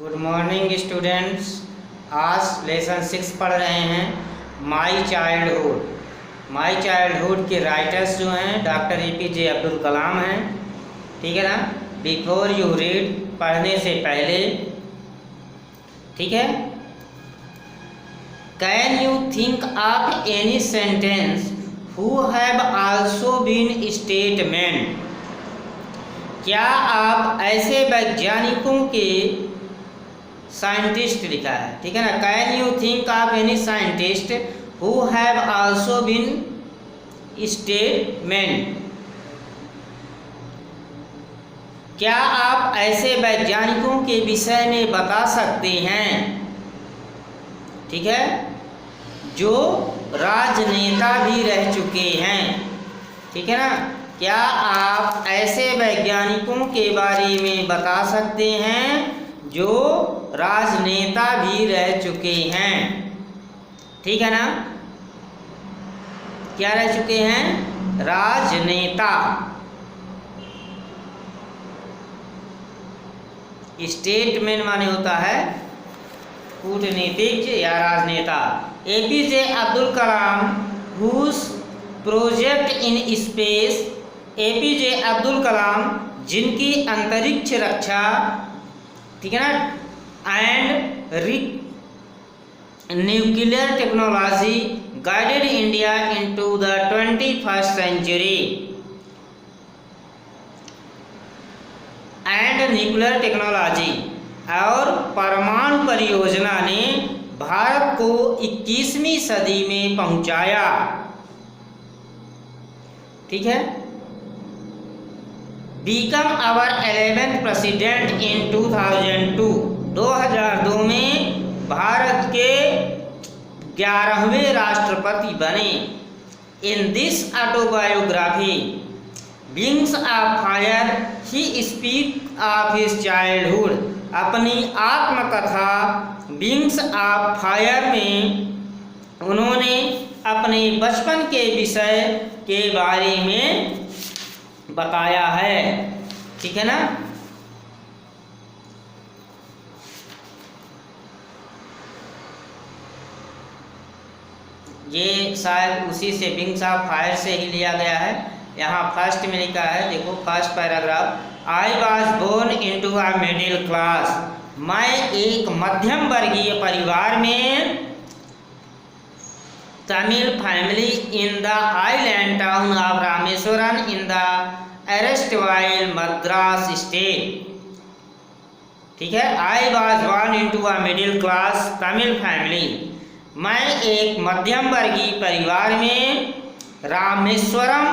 Good morning students. आज lesson 6 पढ़ रहे हैं माई चाइल्डहुड। माई चाइल्डहुड के राइटर्स जो हैं डॉक्टर APJ अब्दुल कलाम हैं। ठीक है ना। बिफोर यू रीड, पढ़ने से पहले, ठीक है, can you think of any sentence who have also been statesman. क्या आप ऐसे वैज्ञानिकों के, साइंटिस्ट लिखा है, ठीक है ना। Can you think of any scientist who have also been statesman. क्या आप ऐसे वैज्ञानिकों के विषय में बता सकते हैं, ठीक है, जो राजनेता भी रह चुके हैं। ठीक है ना। क्या आप ऐसे वैज्ञानिकों के बारे में बता सकते हैं जो राजनेता भी रह चुके हैं। ठीक है ना। क्या रह चुके हैं? राजनेता। स्टेटमैन माने होता है कूटनीतिज्ञ या राजनेता। APJ Abdul Kalam whose project in space. APJ Abdul Kalam जिनकी अंतरिक्ष रक्षा, ठीक है ना, and nuclear technology guided India into the 21st century. And nuclear technology और परमाणु परियोजना ने भारत को 21वीं सदी में पहुंचाया। ठीक है। Become our 11th president in 2002। 2002 में भारत के 11वें राष्ट्रपति बने। In this autobiography wings of fire he speak of his childhood. अपनी आत्मकथा विंग्स ऑफ फायर में उन्होंने अपने बचपन के विषय के बारे में बताया है। ठीक है ना। ये शायद उसी से विंग्स ऑफ फायर से ही लिया गया है। यहाँ फर्स्ट में लिखा है, देखो first paragraph. I was born into a middle class. मैं एक मध्यम वर्गीय परिवार में, Tamil family in the island town of Rameswaram in the erstwhile Madras state. ठीक है। I was born into a middle class Tamil family. मैं एक मध्यम वर्गीय परिवार में रामेश्वरम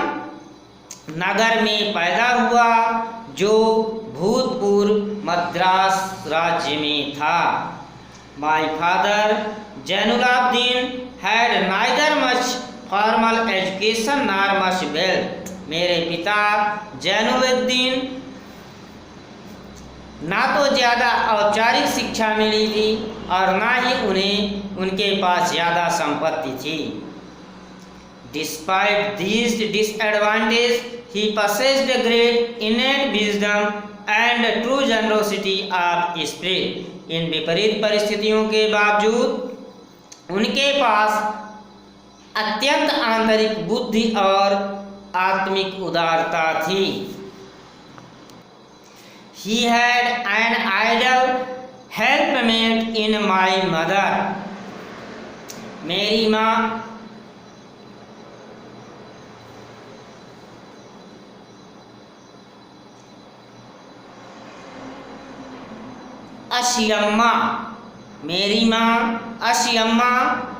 नगर में पैदा हुआ जो भूतपूर्व मद्रास राज्य में था। My father Jainulabdeen had neither much formal education nor much wealth. मेरे पिता जैनुलुद्दीन ना तो ज़्यादा औपचारिक शिक्षा मिली थी और ना ही उन्हें उनके पास ज़्यादा संपत्ति थी। Despite these disadvantages, he possessed a great innate wisdom and true generosity of spirit. इन विपरीत परिस्थितियों के बावजूद उनके पास अत्यंत आंतरिक बुद्धि और आत्मिक उदारता थी। He had an ideal helpmate in my mother. मेरी माँ अशियम्मा, मेरी माँ अशियम्मा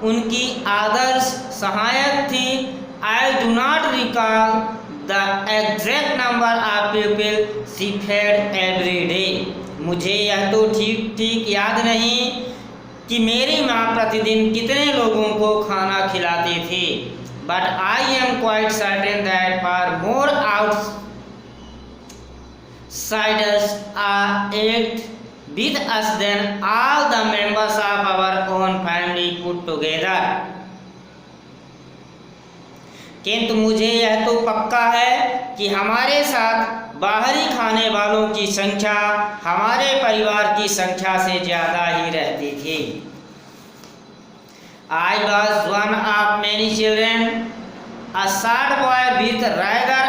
उनकी आदर्श सहायक थी। I do not recall the exact number of people she fed every day. मुझे यह तो ठीक ठीक याद नहीं कि मेरी माँ प्रतिदिन कितने लोगों को खाना खिलाती थी। But I am quite certain that for more outsiders are at with us than all the members of our own family put together। किंतु मुझे यह तो पक्का है कि हमारे साथ बाहरी खाने वालों की संख्या हमारे परिवार की संख्या से ज़्यादा ही रहती थी। I was one of many children, a short boy with rather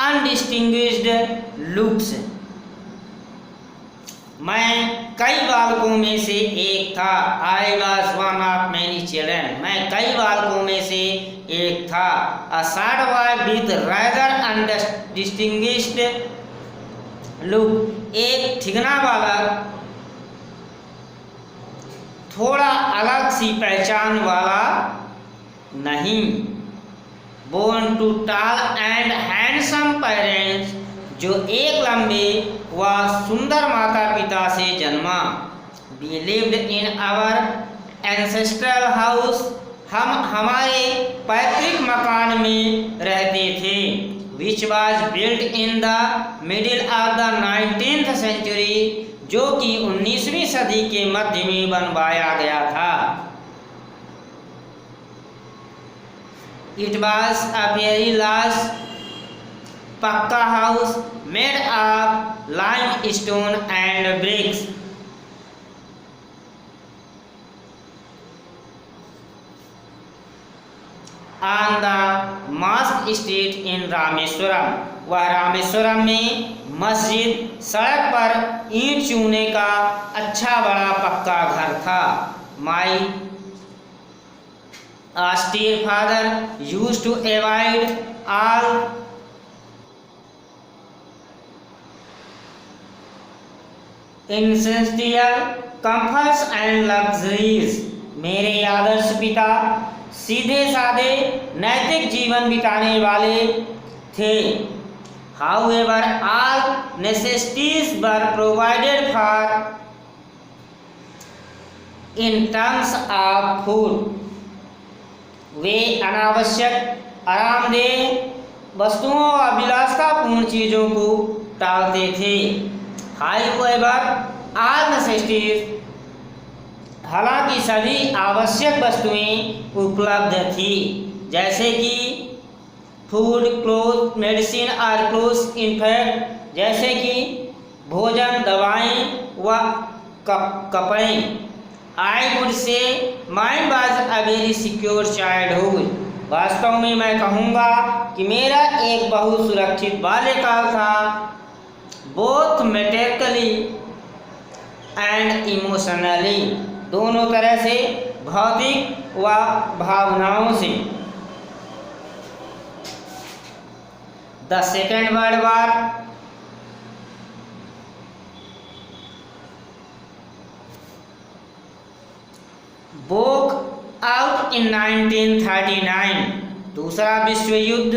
undistinguished looks. मैं कई बालकों में से एक था। I was one of many children. मैं कई बालकों में से एक था। A short boy with rather undistinguished look. एक ठिगना बालक, थोड़ा अलग सी पहचान वाला नहीं। Born to tall and handsome parents. जो एक लंबे व सुंदर माता पिता से जन्मा। We lived in our ancestral house. हम हमारे पैतृक मकान में रहते थे। Which was built in the middle of the 19th century. जो कि 19वीं सदी के मध्य में बनवाया गया था। It was a very large पक्का house made of limestone and bricks. On the mosque street in Rameswaram. वह रामेश्वरम में मस्जिद सड़क पर ईंट चूने का अच्छा बड़ा पक्का घर था। My austere father used to avoid all essential comforts and luxuries. मेरे आदर्श पिता सीधे साधे नैतिक जीवन बिताने वाले थे। However, all necessities were provided for in terms of food. वे अनावश्यक आरामदेह वस्तुओं और विलासतापूर्ण चीज़ों को टालते थे। However, all necessities, हालांकि सभी आवश्यक वस्तुएं उपलब्ध थी, जैसे कि फूड, क्लोथ, मेडिसिन और क्लोथ, इनफैक्ट जैसे कि भोजन, दवाएं व कपड़े। I would say mind was a very secure childhood. वास्तव में मैं कहूँगा कि मेरा एक बहुत सुरक्षित बाल्यकाल था, बोथ मेटेरियली एंड इमोशनली, दोनों तरह से, भौतिक व भावनाओं से। The second world war broke out in 1939। दूसरा विश्व युद्ध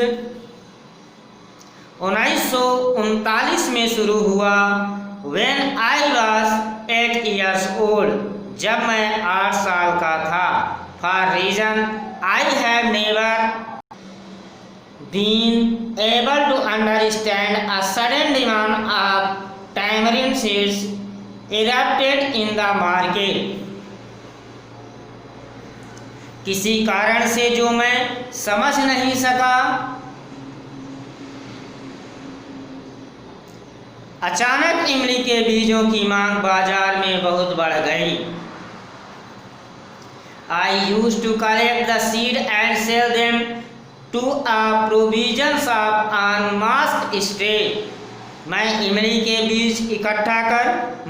1939 में शुरू हुआ। When I was 8 years old, जब मैं 8 साल का था। For reason I have never been able to understand, a sudden demand of tamarind seeds erupted in the market. किसी कारण से जो मैं समझ नहीं सका, अचानक इमली के बीजों की मांग बाजार में बहुत बढ़ गई। I used to collect the seed and sell them to a provision shop on Mosque Street. मैं इमली के बीज इकट्ठा कर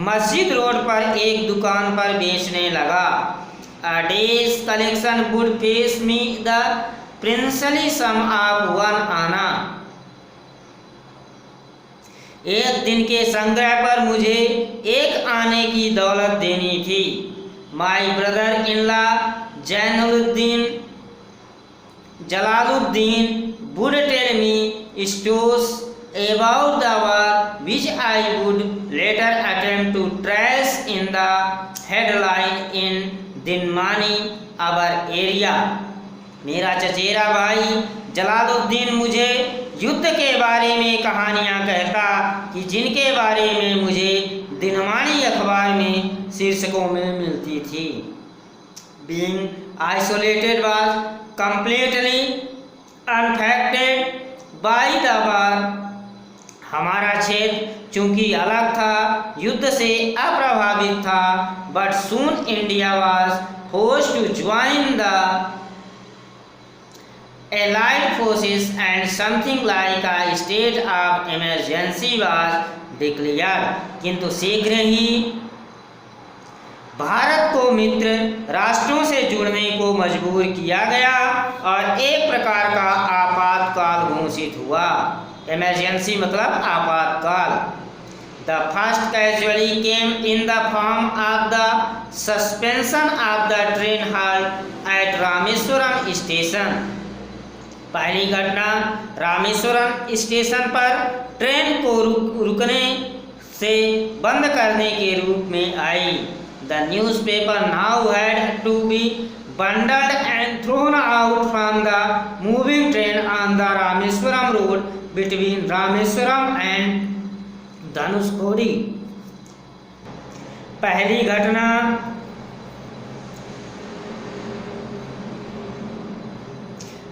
मस्जिद रोड पर एक दुकान पर बेचने लगा। A day's collection would fetch me the princely sum of 1 anna. एक दिन के संग्रह पर मुझे 1 आने की दौलत देनी थी। My brother-in-law Jalaluddin would tell me stories about the war, which I would later attempt to trace in the headline in दिनमानी our area. मेरा चचेरा भाई जलालुद्दीन मुझे युद्ध के बारे में कहानियाँ कहता कि जिनके बारे में मुझे दिनमानी अखबार में शीर्षकों में मिलती थी। Being isolated was completely unaffected by the war. हमारा क्षेत्र चूंकि अलग था, युद्ध से अप्रभावित था, but soon India was forced to join the Allied forces and something like a state of emergency was declared. किंतु शीघ्र ही भारत को मित्र राष्ट्रों से जुड़ने को मजबूर किया गया और एक प्रकार का आपातकाल घोषित हुआ। इमरजेंसी मतलब आपातकाल। The first casualty came in the form of the suspension of the train halt at Rameswaram station. पहली घटना रामेश्वरम स्टेशन पर ट्रेन को रुकने से बंद करने के रूप में आई। The newspaper now had to be bundled and thrown out from the moving train on the Rameswaram road between Rameswaram and Dhanushkodi. पहली घटना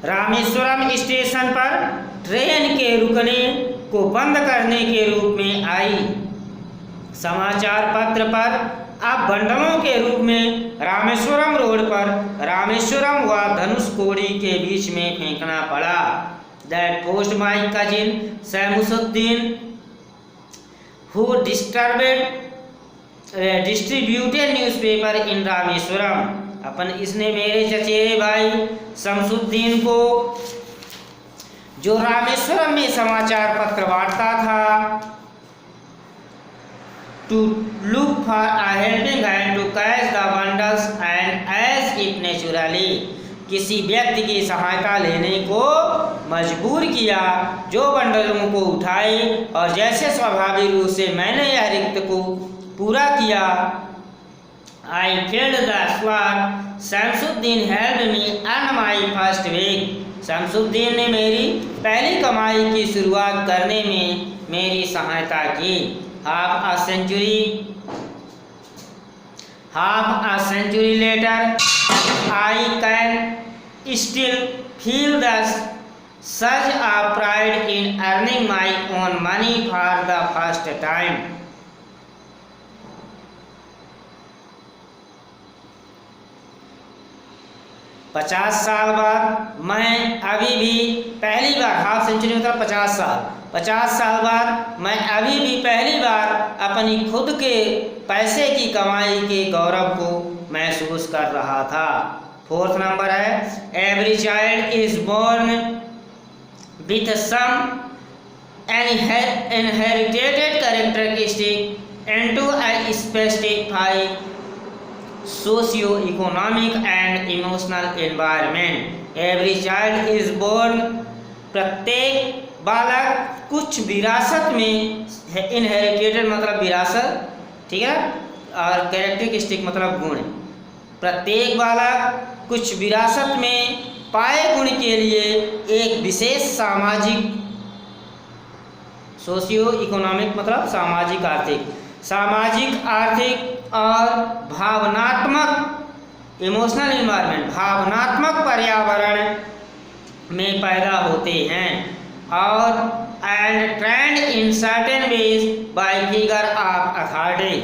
रामेश्वरम स्टेशन पर ट्रेन के रुकने को बंद करने के रूप में आई। समाचार पत्र पर अब बंडलों के रूप में रामेश्वरम रोड पर रामेश्वरम व धनुषकोडी के बीच में फेंकना पड़ा। That post my cousin Shamsuddin who distributed newspaper in Rameswaram. अपन इसने मेरे चचेरे भाई शमसुद्दीन को, जो रामेश्वरम में समाचार पत्र बांटता था, to look for a helping hand to catch the bundles and as if naturally, किसी व्यक्ति की सहायता लेने को मजबूर किया जो बंडलों को उठाए, और जैसे स्वाभाविक रूप से मैंने यह रिक्त को पूरा किया। I filled the slot. Shamsuddin helped me earn my first week. Shamsuddin ने मेरी पहली कमाई की शुरुआत करने में मेरी सहायता की। Half a century later, I can still feel the surge of pride in earning my own money for the first time. 50 साल बाद मैं अभी भी पहली बार, हाफ सेंचुरी मतलब 50 साल बाद मैं अभी भी पहली बार अपनी खुद के पैसे की कमाई के गौरव को महसूस कर रहा था। 4th नंबर है, every child is born with some inherited characteristic into a specified socio-economic and emotional environment. Every child is born, प्रत्येक बालक कुछ विरासत में, इनहेरिटेड मतलब विरासत, ठीक है, और कैरेक्टरिस्टिक मतलब गुण। प्रत्येक बालक कुछ विरासत में पाए गुण के लिए एक विशेष सामाजिक, सोशियो इकोनॉमिक मतलब सामाजिक आर्थिक और भावनात्मक, इमोशनल इन्वायरमेंट, भावनात्मक पर्यावरण में पैदा होते हैं, और and trend in certain veg bye figure of authority,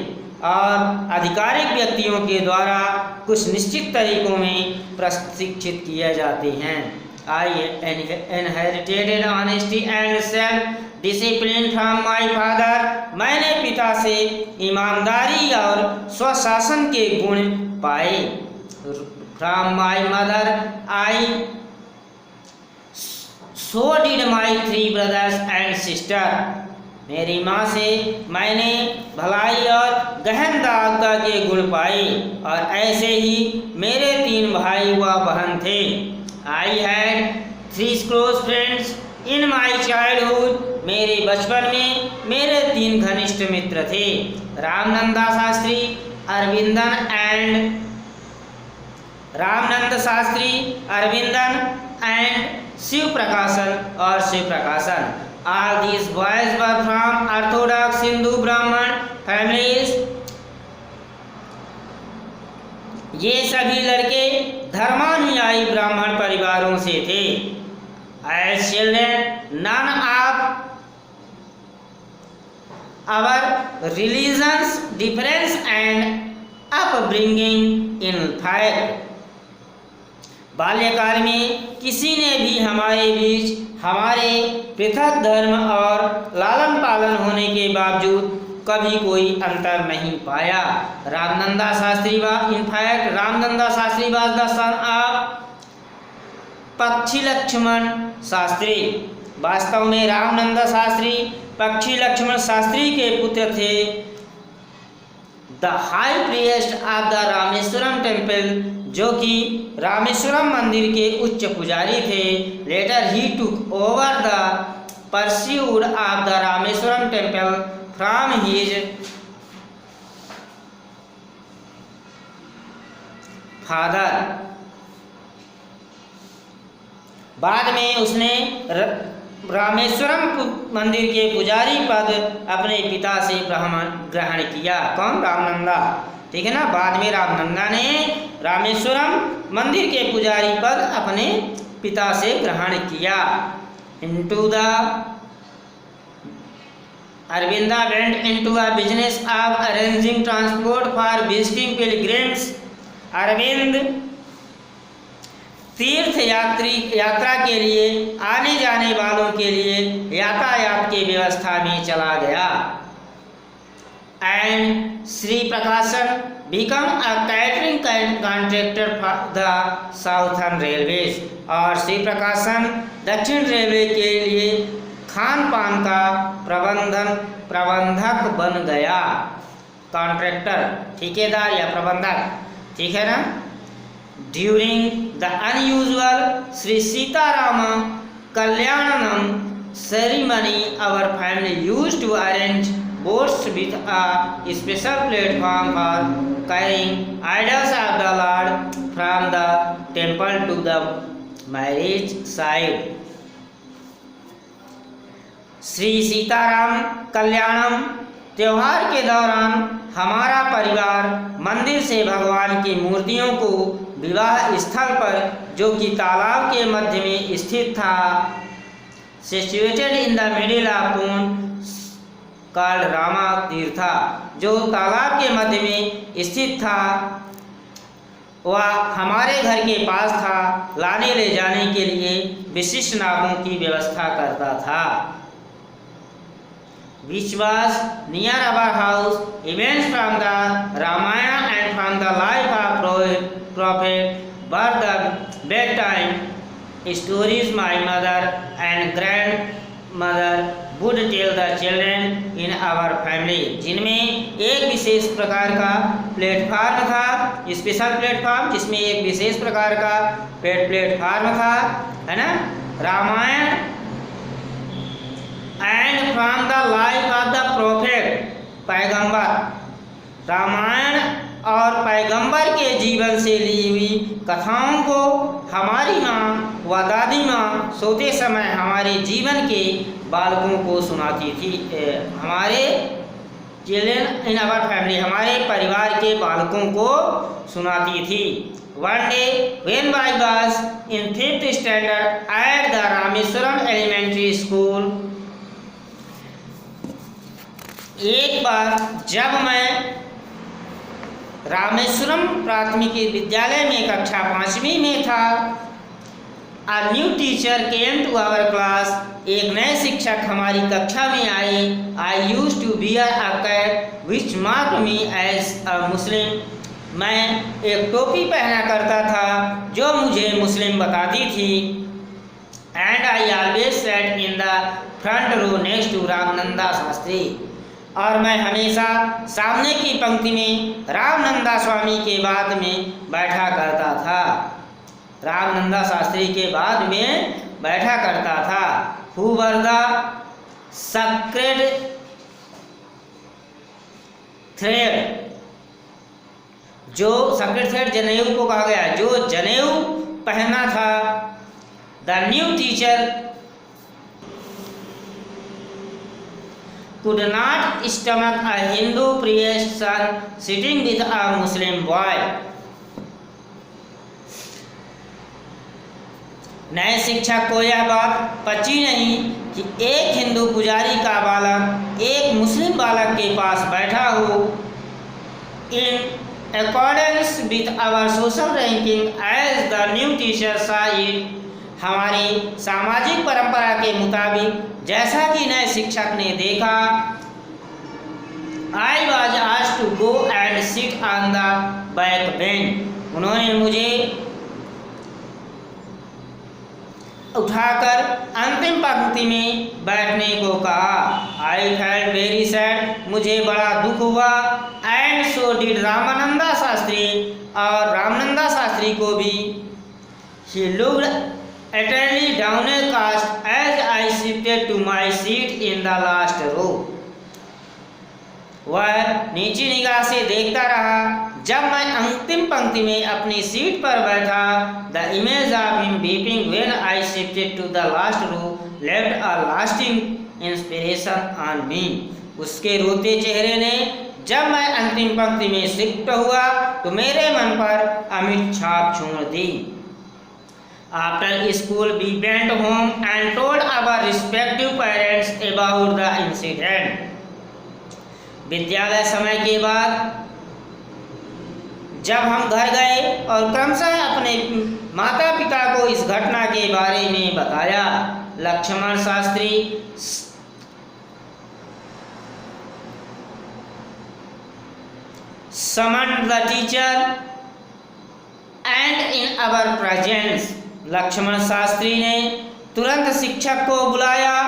और आधिकारिक व्यक्तियों के द्वारा कुछ निश्चित तरीकों में प्रशिक्षित किए जाते हैं। आई inherited honesty and self discipline from my father, मैंने पिता से ईमानदारी और स्वशासन के गुण पाए। From my mother I so did my 3 brothers and sister, मेरी माँ से मैंने भलाई और गहन दागता के गुण पाए, और ऐसे ही मेरे 3 भाई व बहन थे। I had 3 close friends in my childhood, मेरे बचपन में मेरे 3 घनिष्ठ मित्र थे, रामनंद शास्त्री अरविंदन एंड शिव प्रकाशन। All these boys were from Orthodox Hindu Brahman families. ये सभी लड़के धर्मानुयायी ब्राह्मण परिवारों से थे। As children, none of our religions difference and upbringing in fact। बाल्यकाल में किसी ने भी हमारे बीच हमारे पृथक धर्म और लालन पालन होने के बावजूद कभी कोई अंतर नहीं पाया। Ramananda Shastri in fact Ramananda Shastri was the son of Pakshi Lakshmana Shastri. वास्तव में रामनंदा शास्त्री पक्षी लक्ष्मण शास्त्री के पुत्र थे। The high priest of the Rameswaram temple, जो कि रामेश्वरम मंदिर के उच्च पुजारी थे। Later he took over the pursuit of the Rameswaram temple from his father. बाद में उसने रामेश्वरम मंदिर के पुजारी पद अपने पिता से ग्रहण किया। कौन? रामनंदा। ठीक है ना। बाद में रामनंदा ने रामेश्वरम मंदिर के पुजारी पद अपने पिता से ग्रहण किया। Into the Aravinda went into a business of arranging transport for visiting pilgrims. Arvind तीर्थ यात्रा के लिए आने जाने वालों के लिए यातायात की व्यवस्था में चला गया। एंड श्री प्रकाशन become a catering contractor for the southern railways. और श्री प्रकाशन दक्षिण रेलवे के लिए खान पान का प्रबंधक बन गया। कॉन्ट्रैक्टर, ठेकेदार या प्रबंधक, ठीक है ना। During the unusual Sri Sitarama Kalyanam ceremony, our family used to arrange boats with a special platform for carrying idols of the Lord from the temple to the marriage site। Shri Sitaram कल्याणम त्योहार के दौरान हमारा परिवार मंदिर से भगवान की मूर्तियों को विवाह स्थल पर, जो कि तालाब के मध्य में स्थित था, situated in the middle of pond called Rama तीर्था, जो तालाब के मध्य में स्थित था, वह हमारे घर के पास था, लाने ले जाने के लिए विशिष्ट नावों की व्यवस्था करता था। Which was near our house। Events from the Ramayana and from the life of Prophet were the bedtime stories my mother and grandmother would tell the children in our family, जिनमें एक विशेष प्रकार का प्लेटफार्म था, special platform, जिसमें एक विशेष प्रकार का platform था, है ना। Ramayana and from the life of the prophet, पैगंबर, रामायण और पैगंबर के जीवन से ली हुई कथाओं को हमारी माँ व दादी माँ सोते समय हमारे जीवन के बालकों को सुनाती थी। हमारे चिल्ड्रन इन आवर फैमिली, हमारे परिवार के बालकों को सुनाती थी। One day when I was in 5th standard at the Rameswaram elementary school, एक बार जब मैं रामेश्वरम प्राथमिक विद्यालय में कक्षा 5वीं में था, a new teacher came to our class, एक नए शिक्षक हमारी कक्षा में आए। I used to bear a cap which marked me as a Muslim, मैं एक टोपी पहना करता था जो मुझे मुस्लिम बताती थी। And I always sat in the front row next to Ramananda Shastri, और मैं हमेशा सामने की पंक्ति में रामनंदा स्वामी के बाद में बैठा करता था, रामनंदा शास्त्री के बाद में बैठा करता था। हु वर द सक्रेड थ्रेड, जो सक्रेड थ्रेड जनेऊ को कहा गया, जो जनेऊ पहना था। The new teacher could not stomach a Hindu priest's son sitting with a Muslim boy। नए शिक्षक को यह बात पची नहीं कि एक हिंदू पुजारी का बालक एक मुस्लिम बालक के पास बैठा हो। In accordance with our social ranking as the new teacher side, हमारी सामाजिक परंपरा के मुताबिक जैसा कि नए शिक्षक ने देखा, I was asked to go and sit on the back bench, उन्होंने मुझे उठाकर अंतिम पंक्ति में बैठने को कहा। आई फेल्ट वेरी सैड, मुझे बड़ा दुख हुआ। And so did Ramananda Shastri, और रामानंदा शास्त्री को भी। He looked utterly downcast as I shifted to my seat in the last row, वह नीची निगाह से देखता रहा जब मैं अंतिम पंक्ति में अपनी सीट पर बैठा। The image of him weeping when I shifted to the last row left a lasting inspiration on me, उसके रोते चेहरे ने जब मैं अंतिम पंक्ति में शिफ्ट हुआ तो मेरे मन पर अमिट छाप छोड़ दी। After school we went home and told our respective parents about the incident, विद्यालय समय के बाद जब हम घर गए और क्रमशः अपने माता पिता को इस घटना के बारे में बताया। Lakshman Shastri summoned the teacher and in our presence, Lakshman Shastri ने तुरंत शिक्षक को बुलाया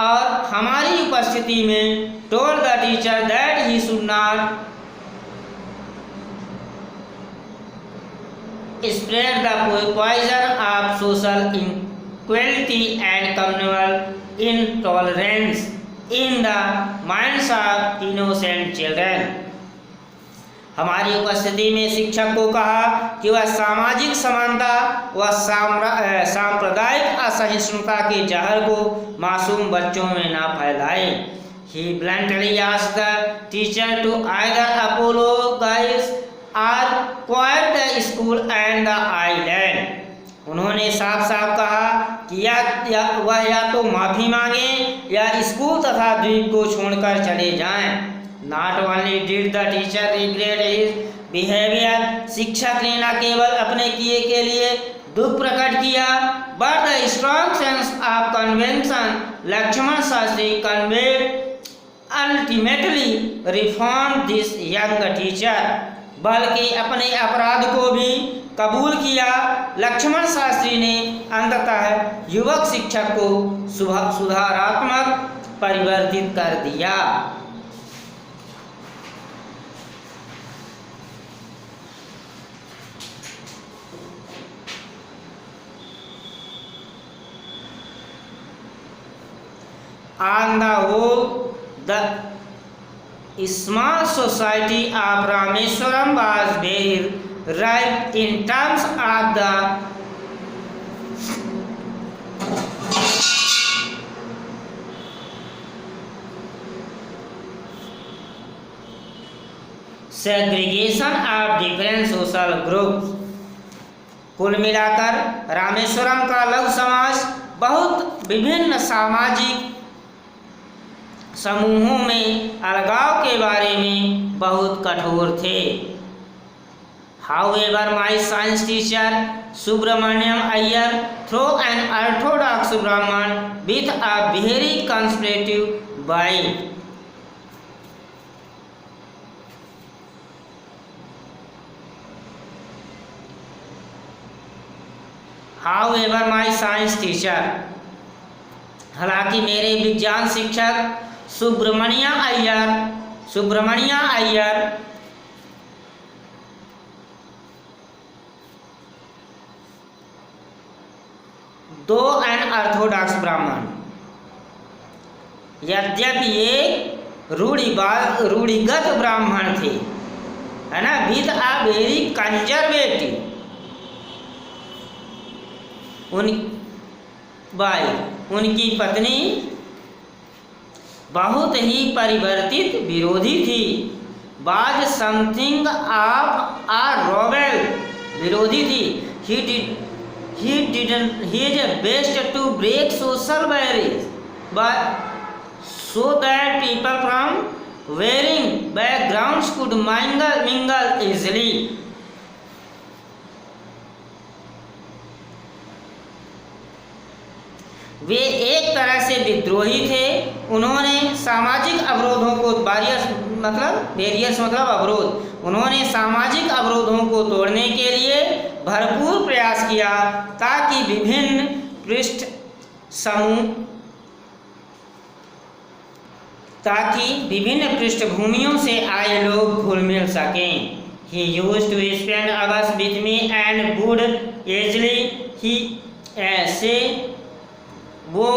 और हमारी उपस्थिति में told the teacher that he should not spread the poison of social inequality and communal intolerance in the minds of innocent children, हमारी उपस्थिति में शिक्षक को कहा कि वह सामाजिक समानता व सांप्रदायिक असहिष्णुता के जहर को मासूम बच्चों में ना फैलाए। He bluntly asked the teacher to either apologize or quiet the school and the island, उन्होंने साफ साफ कहा कि वह या तो माफी मांगे या स्कूल तथा द्वीप को छोड़कर चले जाएं। Not only did the teacher regret his behavior, शिक्षक ने न केवल अपने किए के लिए दुख प्रकट किया, but the strong sense of convention Lakshman Shastri conveyed ultimately reformed this young teacher, बल्कि अपने अपराध को भी कबूल किया। लक्ष्मण शास्त्री ने अंततः युवक शिक्षक को सुधारात्मक परिवर्तित कर दिया। On the whole, the small society of Rameswaram was very ripe in terms of the segregation of different social groups। कुल मिलाकर रामेश्वरम का लघु समाज बहुत विभिन्न सामाजिक समूहों में अलगाव के बारे में बहुत कठोर थे। However, my science teacher Subramaniam Iyer, through an orthodox Brahman with a very conservative bite, however, my science teacher, हालांकि मेरे विज्ञान शिक्षक सुब्रमण्या अय्यर दो एन ऑर्थोडॉक्स ब्राह्मण, यद्यपि ये रूढ़िगत ब्राह्मण थे, है ना, विद आ वेरी कंजर्वेटिव, उनकी पत्नी बहुत ही परिवर्तित विरोधी थी। बाज समथिंग ऑफ आ रॉबेल, विरोधी थी। he did his best to break social barriers, so that people from varying backgrounds could mingle easily. वे एक तरह से विद्रोही थे। उन्होंने सामाजिक अवरोधों को बैरियर्स मतलब अवरोध, उन्होंने सामाजिक अवरोधों को तोड़ने के लिए भरपूर प्रयास किया ताकि विभिन्न पृष्ठभूमियों से आए लोग घुल मिल सकें। He used to spend hours with me and would usually say, वो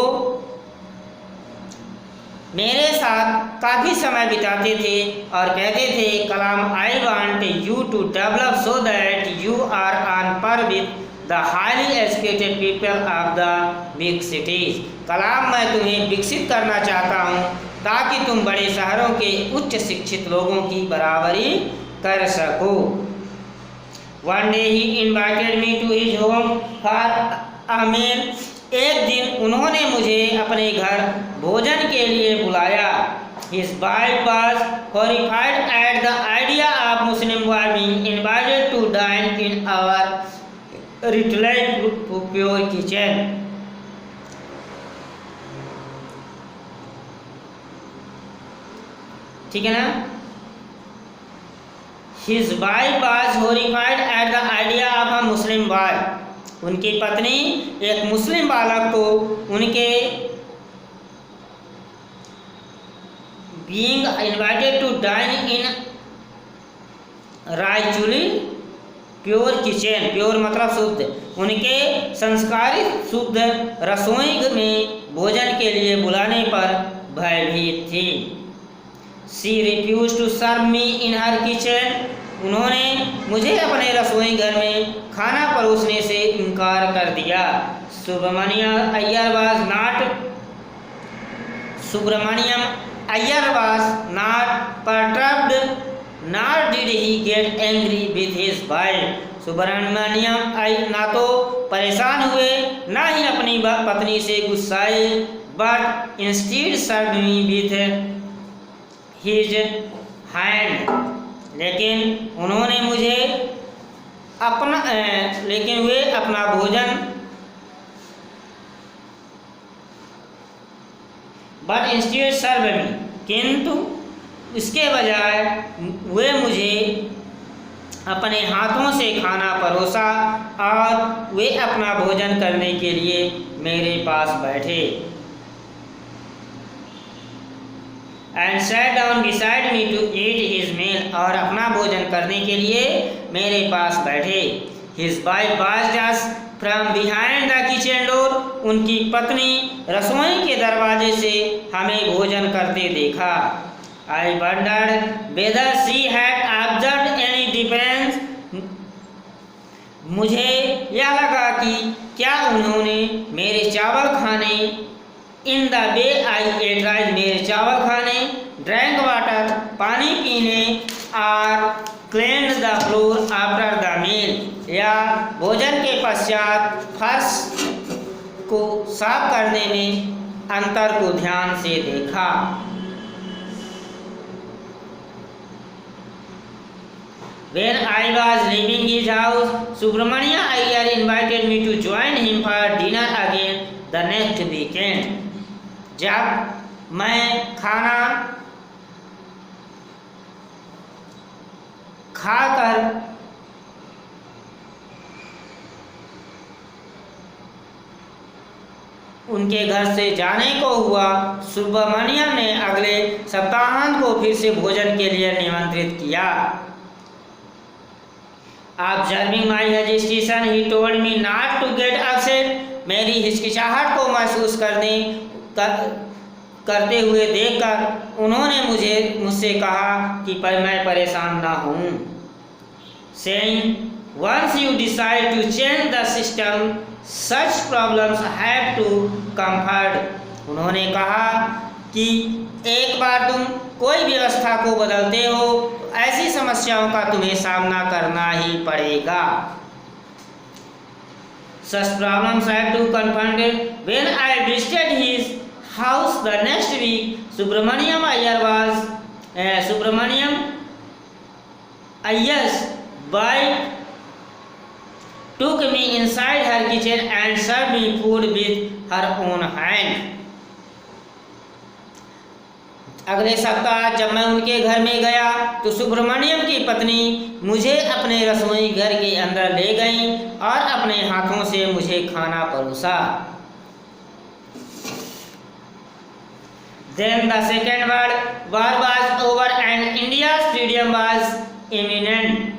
मेरे साथ काफ़ी समय बिताते थे और कहते थे, कलाम, I want you to develop so that you are on par with the highly educated people of the big cities. कलाम, मैं तुम्हें विकसित करना चाहता हूँ ताकि तुम बड़े शहरों के उच्च शिक्षित लोगों की बराबरी कर सको। One day he invited me to his home for a meal. एक दिन उन्होंने मुझे अपने घर भोजन के लिए बुलाया। His wife was horrified at the idea of Muslim boy being invited to dine in our retired pure kitchen. ठीक है ना? His wife was horrified at the idea of a Muslim boy. उनकी पत्नी एक मुस्लिम बालक को उनके being invited to dine in रायचूली प्योर किचन, प्योर मतलब शुद्ध, उनके संस्कारित शुद्ध रसोई में भोजन के लिए बुलाने पर भयभीत थी। She refused to serve me in her kitchen. उन्होंने मुझे अपने रसोई घर में खाना परोसने से इनकार कर दिया। Subramaniam Iyer was not perturbed, nor did he get angry with his wife. Subramaniam ना तो परेशान हुए ना ही अपनी पत्नी से गुस्साए, but instead served me with his hand. लेकिन वे अपना भोजन बट इंस्टीट्यूट सर्व मी, किंतु इसके बजाय वे मुझे अपने हाथों से खाना परोसा और वे अपना भोजन करने के लिए मेरे पास बैठे। And sat down beside me to eat his meal, और अपना भोजन करने के लिए मेरे पास बैठे। His wife watched us from behind the kitchen door. उनकी पत्नी रसोई के दरवाजे से हमें भोजन करते देखा। I wondered whether she had observed any difference. मुझे यह लगा कि क्या उन्होंने मेरे चावल खाने in the way I ate rice, मेरे चावल खाने, ड्रैंक वाटर, पानी पीने, और cleaned the floor after the meal, या भोजन के पश्चात फर्श को साफ करने में अंतर को ध्यान से देखा। When I was leaving his house, Subramania Iyer invited me to join him for dinner again the next weekend. जब मैं खाना खाकर उनके घर से जाने को हुआ, सुब्रमण्यम ने अगले सप्ताहांत को फिर से भोजन के लिए निमंत्रित किया। Observing my hesitation, he told me not to get upset. मेरी हिचकिचाहट को महसूस करते हुए देखकर उन्होंने मुझसे कहा कि मैं परेशान ना हूँ। Saying, once you decide to change the system, such problems have to comfort. उन्होंने कहा कि एक बार तुम कोई व्यवस्था को बदलते हो, ऐसी समस्याओं का तुम्हें सामना करना ही पड़ेगा। Such problems I had to confront when I visited his house the next week. Subramaniam Iyer's wife took me inside her kitchen and served me food with her own hand. अगले सप्ताह जब मैं उनके घर में गया तो सुब्रमण्यम की पत्नी मुझे अपने रसोई घर के अंदर ले गई और अपने हाथों से मुझे खाना परोसा। Then the second world war was over and India's freedom was imminent.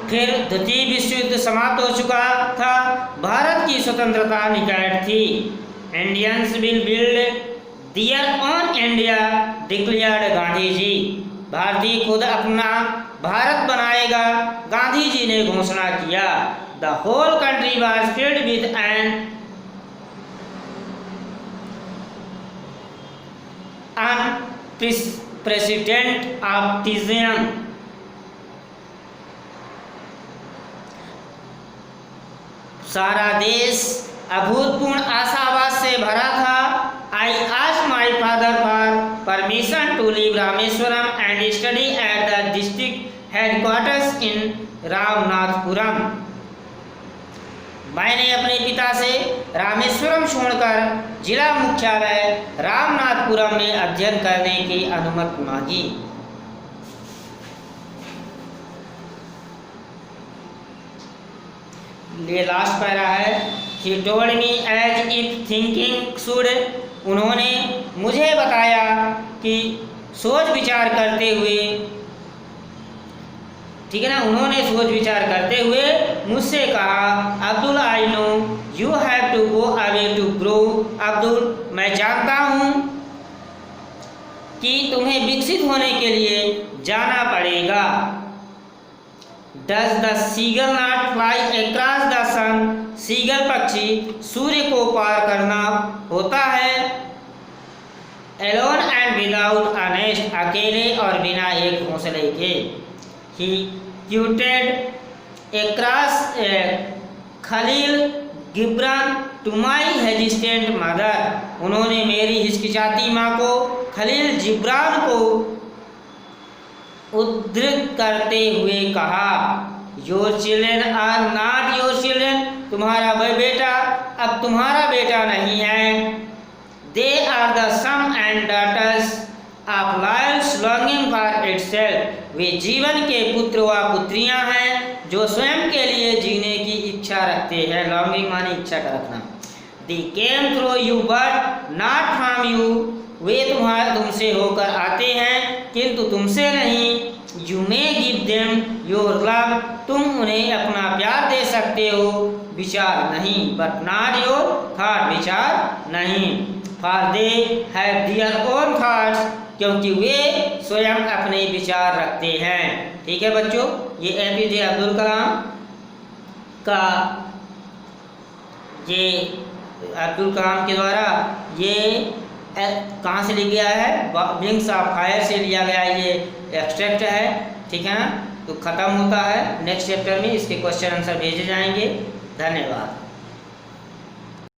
फिर द्वितीय विश्व युद्ध समाप्त हो चुका था, भारत की स्वतंत्रता निकट थी। Indians will build their own India declared Gandhi ji. भारतीय खुद अपना भारत बनाएगा, गांधी जी ने घोषणा किया। The whole country was filled with an unprecedented optimism. सारा देश अभूतपूर्ण आशावाद से भरा था। I asked my father for permission to leave Rameswaram and study at the district headquarters in Ramanathapuram. मैंने अपने पिता से रामेश्वरम छोड़कर जिला मुख्यालय रामनाथपुरम में अध्ययन करने की अनुमति मांगी। ये लास्ट पैरा है। He told me as if thinking should। उन्होंने मुझे बताया कि सोच विचार करते हुए, ठीक है ना, उन्होंने सोच विचार करते हुए मुझसे कहा, Abdul I know you have to go away to grow. Abdul, मैं जानता हूँ कि तुम्हें विकसित होने के लिए जाना पड़ेगा। Does the seagull not fly across the sun? Seagull पक्षी सूर्य को पार करना होता है। Alone and without a nest, अकेले और बिना एक घोंसले के। He quoted across Khalil गिब्रान to my hesitant mother। उन्होंने मेरी हिचकिचाती माँ को खलील जिब्रान को उद्धृत करते हुए कहा, your children are not your children. तुम्हारा बेटा अब तुम्हारा बेटा नहीं है। They are the son and daughters of life's longing for itself. वे जीवन के पुत्र व पुत्रियां हैं जो स्वयं के लिए जीने की इच्छा रखते हैं। लॉन्गिंग माने इच्छा का रखना। They came through you but not from you. वे तुमसे होकर आते हैं किंतु तुमसे नहीं। You may give them your love. तुम उन्हें अपना प्यार दे सकते हो, विचार नहीं। बट नॉट योर थॉट, विचार नहीं। For they have their own thoughts, क्योंकि वे स्वयं अपने विचार रखते हैं। ठीक है बच्चों, ये APJ अब्दुल कलाम का, ये अब्दुल कलाम के द्वारा ये कहाँ से लिया गया है? विंग्स ऑफ फायर से लिया गया ये एक्सट्रैक्ट है। ठीक है ना, तो ख़त्म होता है। नेक्स्ट चैप्टर में इसके क्वेश्चन आंसर भेजे जाएंगे। धन्यवाद।